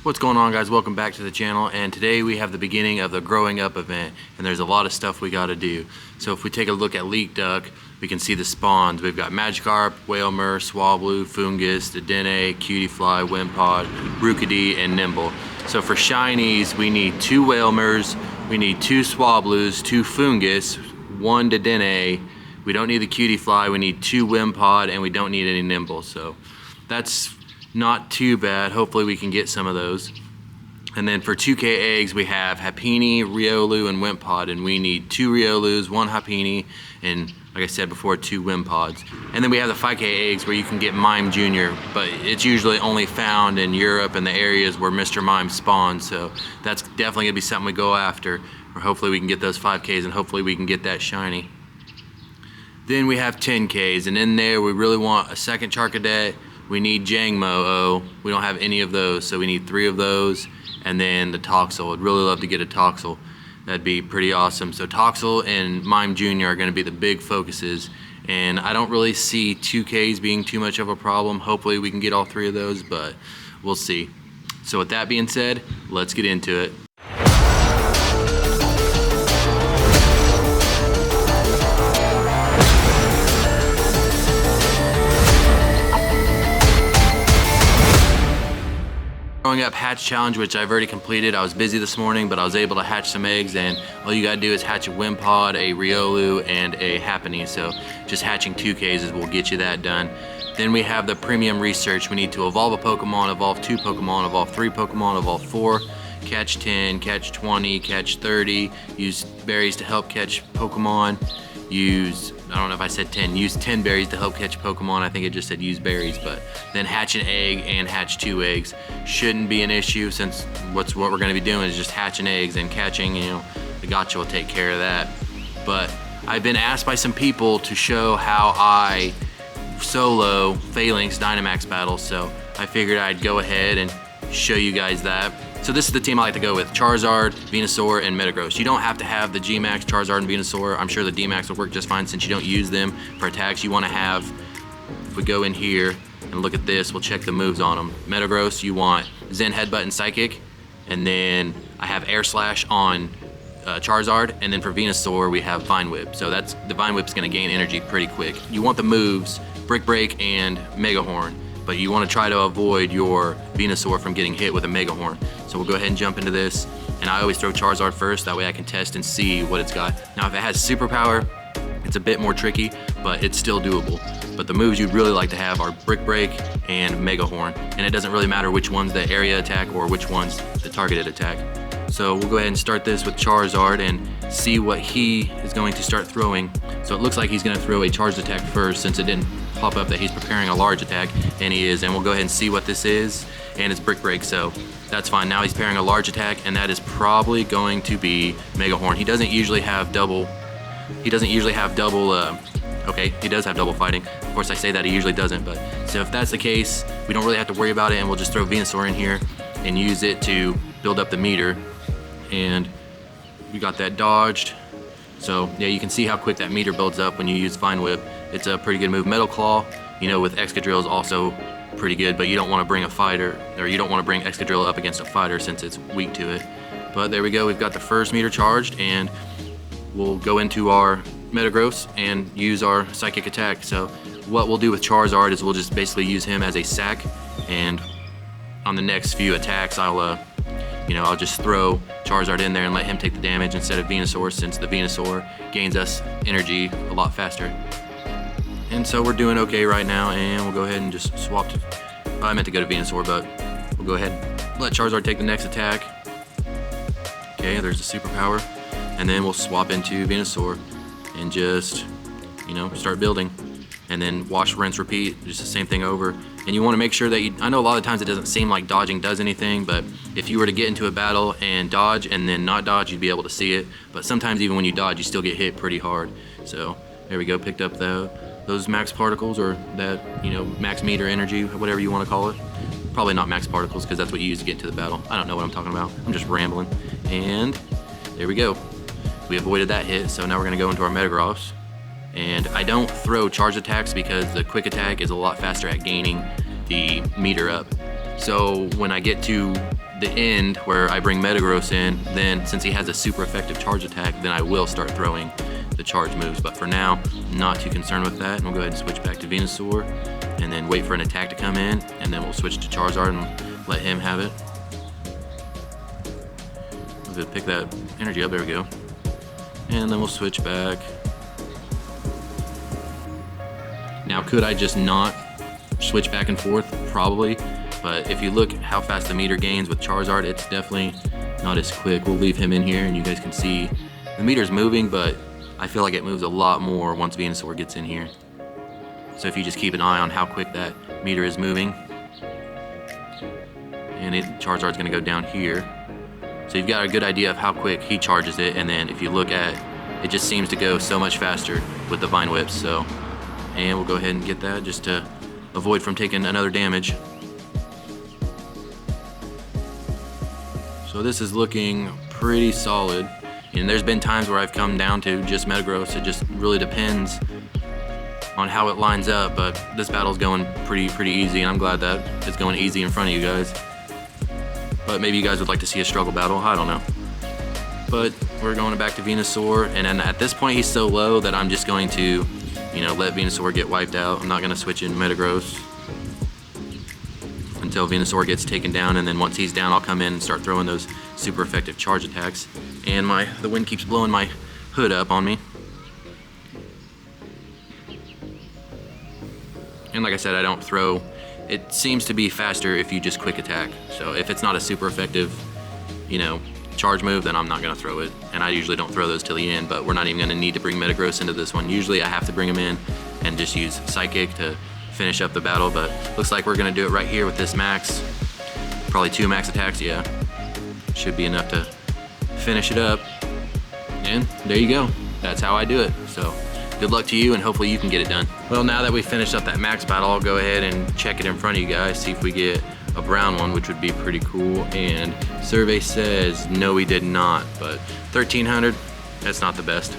What's going on, guys? Welcome back to the channel, and today we have the beginning of the growing up event, and there's a lot of stuff we got to do. So if we take a look at Leek Duck, we can see the spawns. We've got Magikarp, Whalmer, Swablu, Foongus, Dedenne, Cutiefly, Wimpod, Rookidee, and Nimble. So for shinies, we need 2 Whalmers, we need 2 Swablus, 2 Foongus, 1 Dedenne. We don't need the Cutiefly, we need 2 Wimpod, and we don't need any Nimble. So that's not too bad. Hopefully we can get some of those. And then for 2K eggs, we have Happiny, Riolu, and Wimpod, and we need 2 Riolus, 1 Happiny, and like I said before, 2 Wimpods. And then we have the 5K eggs where you can get Mime Jr., but it's usually only found in Europe and the areas where Mr. Mime spawns, so that's definitely gonna be something we go after, or hopefully we can get those 5Ks and hopefully we can get that shiny. Then we have 10Ks, and in there we really want a second Charcadet. We need Jangmo-O. We don't have any of those, so we need 3 of those. And then the Toxel. I'd really love to get a Toxel. That'd be pretty awesome. So Toxel and Mime Jr. are gonna be the big focuses. And I don't really see 2Ks being too much of a problem. Hopefully we can get all 3 of those, but we'll see. So with that being said, let's get into it. Growing up hatch challenge, which I've already completed. I was busy this morning, but I was able to hatch some eggs, and all you gotta do is hatch a Wimpod, a Riolu, and a Happiny. So just hatching 2Ks will get you that done. Then we have the premium research. We need to evolve a Pokemon, evolve 2 Pokemon, evolve 3 Pokemon, evolve 4, catch 10, catch 20, catch 30, use berries to help catch Pokemon, I don't know if I said 10, use 10 berries to help catch Pokemon. I think it just said use berries, but then hatch an egg and hatch 2 eggs. Shouldn't be an issue, since what we're gonna be doing is just hatching eggs and catching, the gacha will take care of that. But I've been asked by some people to show how I solo Phalanx Dynamax battles, so I figured I'd go ahead and show you guys that. So this is the team I like to go with: Charizard, Venusaur, and Metagross. You don't have to have the G-Max, Charizard, and Venusaur. I'm sure the D-Max will work just fine since you don't use them for attacks. You want to have, if we go in here and look at this, we'll check the moves on them. Metagross, you want Zen Headbutt and Psychic, and then I have Air Slash on Charizard, and then for Venusaur we have Vine Whip. So that's, the Vine Whip's going to gain energy pretty quick. You want the moves Brick Break and Mega Horn, but you want to try to avoid your Venusaur from getting hit with a Mega Horn. So we'll go ahead and jump into this, and I always throw Charizard first, that way I can test and see what it's got. Now if it has Superpower, it's a bit more tricky, but it's still doable. But the moves you'd really like to have are Brick Break and Mega Horn, and it doesn't really matter which one's the area attack or which one's the targeted attack. So we'll go ahead and start this with Charizard and see what he is going to start throwing. So it looks like he's going to throw a charged attack first, since it didn't pop up that he's preparing a large attack, and he is. And we'll go ahead and see what this is, and it's Brick Break, so that's fine. Now he's pairing a large attack, and that is probably going to be Mega Horn. He doesn't usually have double, okay, he does have double fighting. Of course I say that, he usually doesn't, but so if that's the case, we don't really have to worry about it, and we'll just throw Venusaur in here and use it to build up the meter. And we got that dodged. So yeah, you can see how quick that meter builds up when you use Vine Whip. It's a pretty good move. Metal Claw, with Excadrill is also pretty good, but you don't want to bring a fighter, or you don't want to bring Excadrill up against a fighter since it's weak to it. But there we go, we've got the first meter charged, and we'll go into our Metagross and use our Psychic attack. So what we'll do with Charizard is we'll just basically use him as a sack, and on the next few attacks I'll just throw Charizard in there and let him take the damage instead of Venusaur, since the Venusaur gains us energy a lot faster. And so we're doing okay right now, and we'll go ahead and just swap to, I meant to go to Venusaur, but we'll go ahead and let Charizard take the next attack. Okay, there's the superpower, and then we'll swap into Venusaur and just, start building. And then wash, rinse, repeat, just the same thing over. And you want to make sure that I know a lot of times it doesn't seem like dodging does anything, but if you were to get into a battle and dodge and then not dodge, you'd be able to see it. But sometimes even when you dodge, you still get hit pretty hard. So there we go, picked up those max particles, or that, max meter energy, whatever you want to call it. Probably not max particles, because that's what you use to get into the battle. I don't know what I'm talking about. I'm just rambling. And there we go. We avoided that hit, so now we're going to go into our Metagross. And I don't throw charge attacks because the quick attack is a lot faster at gaining the meter up. So when I get to the end where I bring Metagross in, then since he has a super effective charge attack, then I will start throwing the charge moves. But for now, not too concerned with that. And we'll go ahead and switch back to Venusaur and then wait for an attack to come in, and then we'll switch to Charizard and let him have it. We'll pick that energy up, there we go. And then we'll switch back. Now, could I just not switch back and forth? Probably. But if you look how fast the meter gains with Charizard, it's definitely not as quick. We'll leave him in here and you guys can see the meter's moving, but I feel like it moves a lot more once Venusaur gets in here. So if you just keep an eye on how quick that meter is moving. And Charizard's gonna go down here. So you've got a good idea of how quick he charges it, and then if you look at it, just seems to go so much faster with the Vine Whips. So, and we'll go ahead and get that just to avoid from taking another damage. So this is looking pretty solid. And there's been times where I've come down to just Metagross. It just really depends on how it lines up, but this battle's going pretty easy, and I'm glad that it's going easy in front of you guys. But maybe you guys would like to see a struggle battle, I don't know. But we're going back to Venusaur, and then at this point he's so low that I'm just going to, you know, let Venusaur get wiped out. I'm not gonna switch in Metagross until Venusaur gets taken down, and then once he's down, I'll come in and start throwing those super effective charge attacks. And the wind keeps blowing my hood up on me. And like I said, I don't throw. It seems to be faster if you just quick attack. So if it's not a super effective, you know, charge move, then I'm not gonna throw it. And I usually don't throw those till the end, but we're not even gonna need to bring Metagross into this one. Usually I have to bring him in and just use Psychic to finish up the battle, but looks like we're gonna do it right here with this max. Probably 2 max attacks, yeah. Should be enough to finish it up. And there you go. That's how I do it. So good luck to you, and hopefully you can get it done. Well, now that we finished up that max battle, I'll go ahead and check it in front of you guys, see if we get a brown one, which would be pretty cool. And survey says no, we did not, but 1300, that's not the best.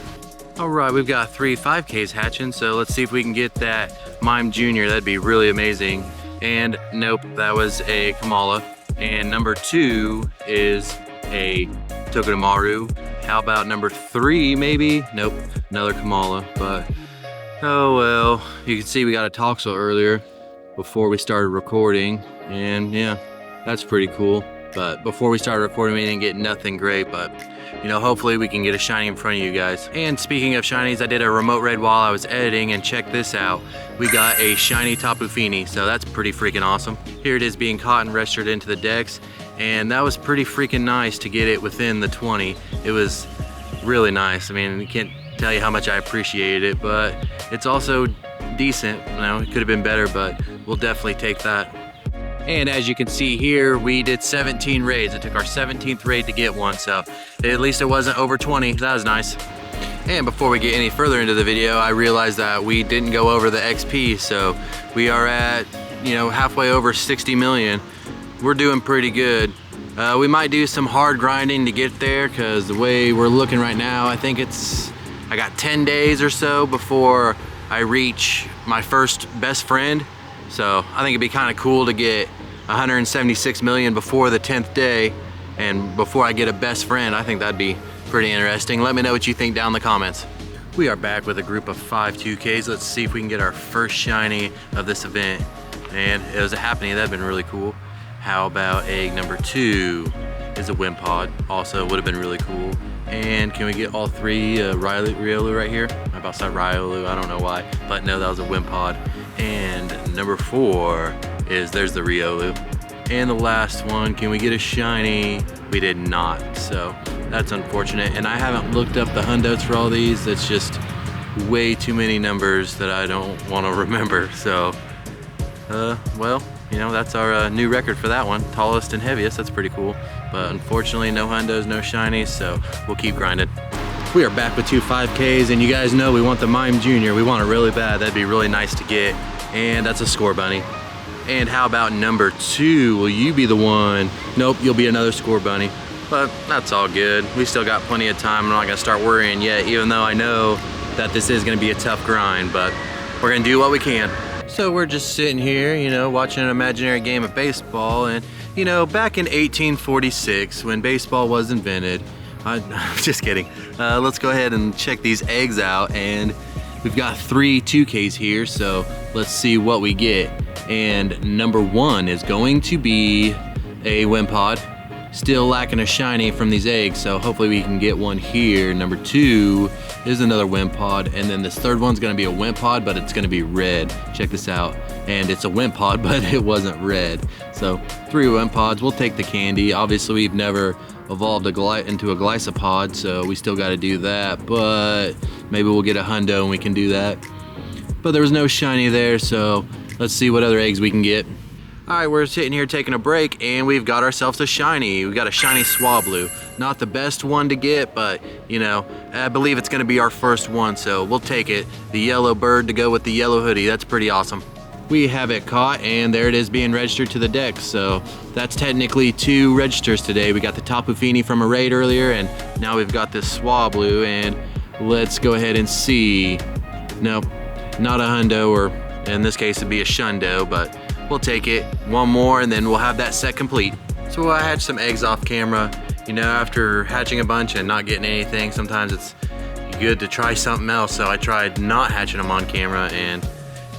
All right, we've got 3 5Ks hatching, so let's see if we can get that Mime Jr. That'd be really amazing. And nope, that was a Kamala. And number 2 is a Togedemaru. How about number 3 maybe? Nope, another Kamala, but oh well. You can see we got a Toxel earlier before we started recording, and yeah, that's pretty cool. But before we started recording, we didn't get nothing great, but you know, hopefully we can get a shiny in front of you guys. And speaking of shinies, I did a remote raid while I was editing, and check this out. We got a shiny Tapu Fini, so that's pretty freaking awesome. Here it is being caught and registered into the dex, and that was pretty freaking nice to get it within the 20. It was really nice. I mean, I can't tell you how much I appreciated it, but it's also decent. You know, it could have been better, but we'll definitely take that. And as you can see here, we did 17 raids. It took our 17th raid to get one, so at least it wasn't over 20. That was nice. And before we get any further into the video, I realized that we didn't go over the XP, so we are at, you know, halfway over 60 million. We're doing pretty good. We might do some hard grinding to get there, because the way we're looking right now, I think I got 10 days or so before I reach my first best friend. So I think it'd be kind of cool to get 176 million before the 10th day, and before I get a best friend. I think that'd be pretty interesting. Let me know what you think down in the comments. We are back with a group of 5 2Ks. Let's see if we can get our first shiny of this event. And it was a happening. That'd been really cool. How about egg number 2 is a Wimpod. Also would have been really cool. And can we get all 3 Riolu right here? I about said Riolu, I don't know why, but no, that was a Wimpod. And number 4 is, there's the Riolu. And the last one, can we get a shiny? We did not, so that's unfortunate. And I haven't looked up the hundos for all these. It's just way too many numbers that I don't want to remember. So, well, you know, that's our new record for that one. Tallest and heaviest, that's pretty cool. But unfortunately, no hundos, no shinies, so we'll keep grinding. We are back with 2 5Ks, and you guys know we want the Mime Jr. We want it really bad. That'd be really nice to get. And that's a Scorbunny. And how about number 2? Will you be the one? Nope, you'll be another Scorbunny. But that's all good. We still got plenty of time. I'm not gonna start worrying yet, even though I know that this is gonna be a tough grind, but we're gonna do what we can. So we're just sitting here, you know, watching an imaginary game of baseball, and you know, back in 1846 when baseball was invented, I'm just kidding. Let's go ahead and check these eggs out, and we've got 3 2Ks here, so let's see what we get. And number 1 is going to be a Wimpod. Still lacking a shiny from these eggs, so hopefully we can get one here. Number 2 is another Wimpod, and then this third one's gonna be a Wimpod, but it's gonna be red. Check this out. And it's a Wimpod, but it wasn't red. So 3 Wimpods, we'll take the candy. Obviously we've never evolved into a Glycopod, so we still gotta do that, but maybe we'll get a hundo and we can do that. But there was no shiny there, so let's see what other eggs we can get. All right, we're sitting here taking a break, and we've got ourselves a shiny. We got a shiny Swablu. Not the best one to get, but you know, I believe it's gonna be our first one, so we'll take it. The yellow bird to go with the yellow hoodie. That's pretty awesome. We have it caught, and there it is being registered to the deck. So that's technically 2 registers today. We got the Tapu Fini from a raid earlier, and now we've got this Swablu, and let's go ahead and see. Nope, not a hundo, or in this case it'd be a shundo, but we'll take it. One more and then we'll have that set complete. So I hatched some eggs off camera. You know, after hatching a bunch and not getting anything, sometimes it's good to try something else. So I tried not hatching them on camera, and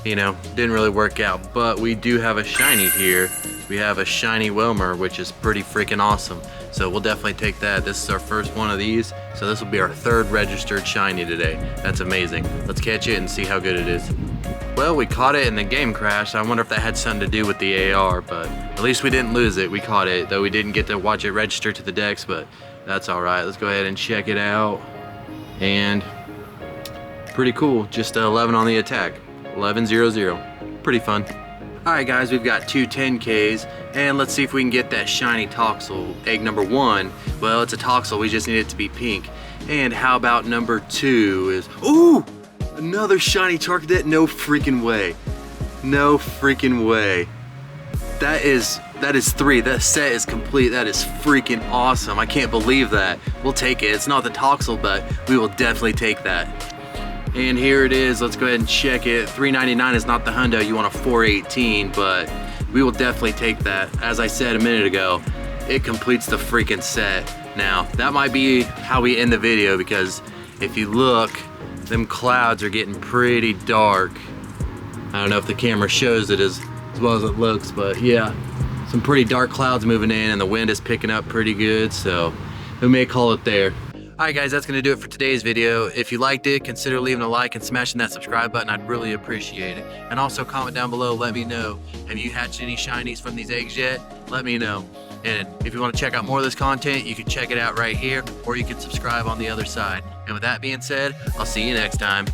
you know, didn't really work out. But we do have a shiny here. We have a shiny Wilmer, which is pretty freaking awesome. So we'll definitely take that. This is our first one of these. So this will be our 3rd registered shiny today. That's amazing. Let's catch it and see how good it is. Well, we caught it and the game crashed. I wonder if that had something to do with the AR, but at least we didn't lose it. We caught it, though we didn't get to watch it register to the decks, but that's all right. Let's go ahead and check it out. And pretty cool, just 11 on the attack. 11-0-0, pretty fun. All right guys, we've got 2 10Ks, and let's see if we can get that shiny Toxel. Egg number 1, well, it's a Toxel, we just need it to be pink. And how about number 2 is, ooh! Another shiny Charcadet? No freaking way. No freaking way. That is 3. That set is complete. That is freaking awesome. I can't believe that. We'll take it. It's not the Toxel, but we will definitely take that. And here it is. Let's go ahead and check it. $3.99 is not the hundo. You want a $4.18, but we will definitely take that. As I said a minute ago, it completes the freaking set. Now, that might be how we end the video, because if you look, them clouds are getting pretty dark. I don't know if the camera shows it as well as it looks, but yeah, some pretty dark clouds moving in, and the wind is picking up pretty good, so we may call it there. Alright guys, that's gonna do it for today's video. If you liked it, consider leaving a like and smashing that subscribe button. I'd really appreciate it. And also comment down below, let me know, have you hatched any shinies from these eggs yet? Let me know. And if you want to check out more of this content, you can check it out right here, or you can subscribe on the other side. And with that being said, I'll see you next time.